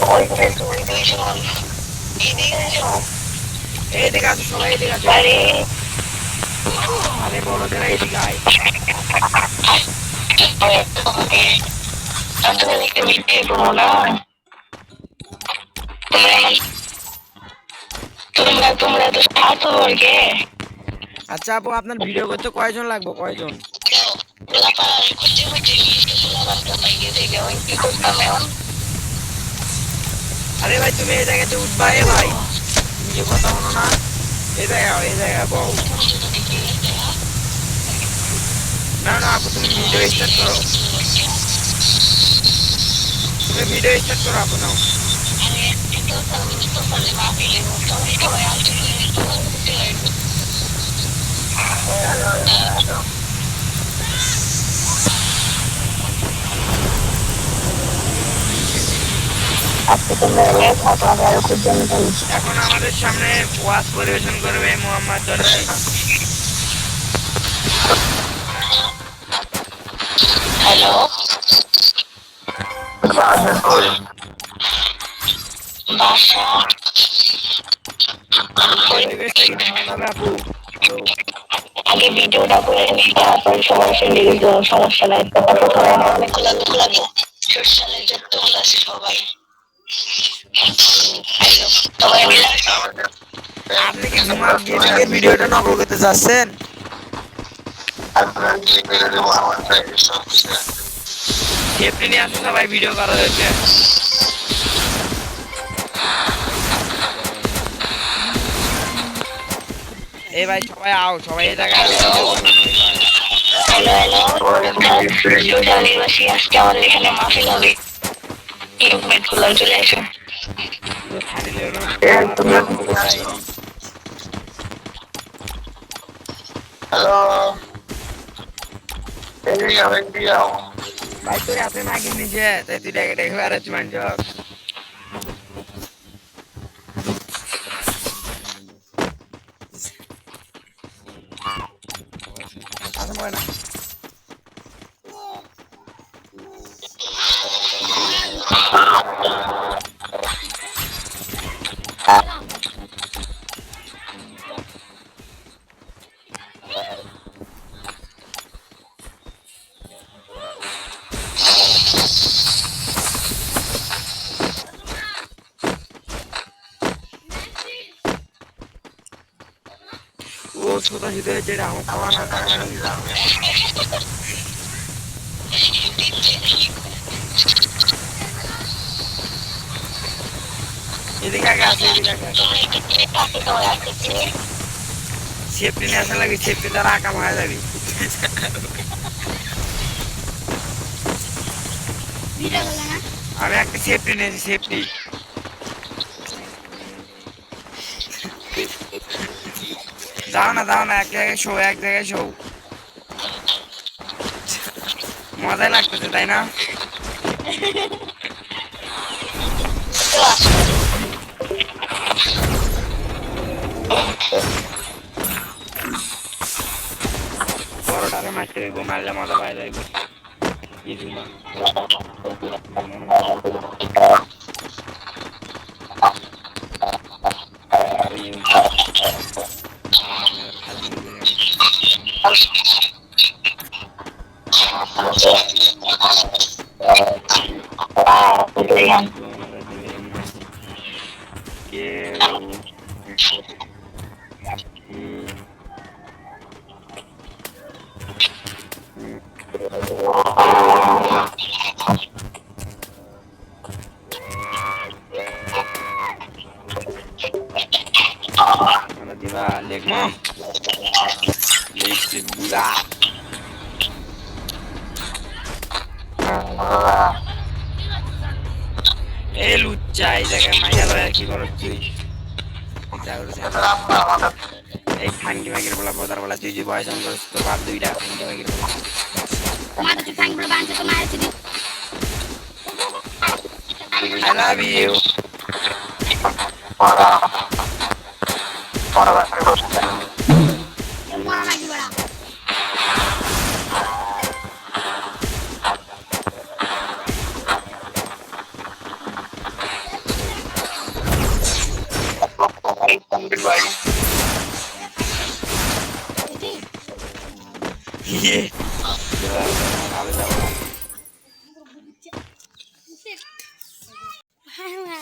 ওইখানে তো ওই দুইজন এদিকে আসো এদিকে আসো সবাই এদিকে আসো আরে বড়দের এদিকে আয় তোমাকে তোমাদেরকে মিথ্যে বলো না তোমরা তোমরা তো স্বার্থ বর্গে আচ্ছা আপু আপনার ভিডিও করতে কয়জন লাগবে কয়জন আরে ভাই তুমি এই জায়গাতে উঠবা এ ভাই তুমি কথা বলো না এই জায়গা বউ না না আপু তুমি ভিডিও স্টার্ট করো তুমি ভিডিও স্টার্ট করো আপু নাও এখন আমাদের সামনে ওয়াজ পরিবেশন করবে মোহাম্মদ দর্শী হ্যালো বাসা আপু আগে ভিডিওটা করে নিই তারপর সমস্যা নিয়ে সমস্যা নাই প্রথমে অনেকগুলো লোক লাগে সোশ্যালে যুক্ত আছে সবাই আপনি কি জুমার গেমিংয়ের ভিডিওটা নকল করতে চাচ্ছেন সেফটি নিয়ে আসো সবাই ভিডিও করা হয়েছে এই ভাই সবাই আও সবাই এই জায়গায় আজকে আমাদের এখানে মাহফিল হবে ইউমেটগুলো চলে আসো হ্যালো ভাই তোর আছে নাকি নিচে তাই তুই ডেকে ডেকে বেড়াচ্ছি মানুষ ও ছোটা ছোট যেটা আমার খাওয়া না এদিকে আগে আছে সেফটি নিয়ে আসা লাগে সেফটি দ্বারা আঁকা মারা যাবি আমি একটা সেফটি নিয়েছি সেফটি দাও না এক জায়গায় শো মজাই লাগতেছে তাই না বড়টারে মারতে মারলে মজা পাই যাইব Legmo. Legste Buddha. এই লুচ্চা এই জায়গায় মাইয়া লয়া কি করছিস এই ফাঙ্কি মাগির বলা বোধার বলা তুই যে বয়স অন করিস তোর বাপ দুইটা ফাঙ্কি মাগির বলা I love you. বাড়ি। হ্যাঁ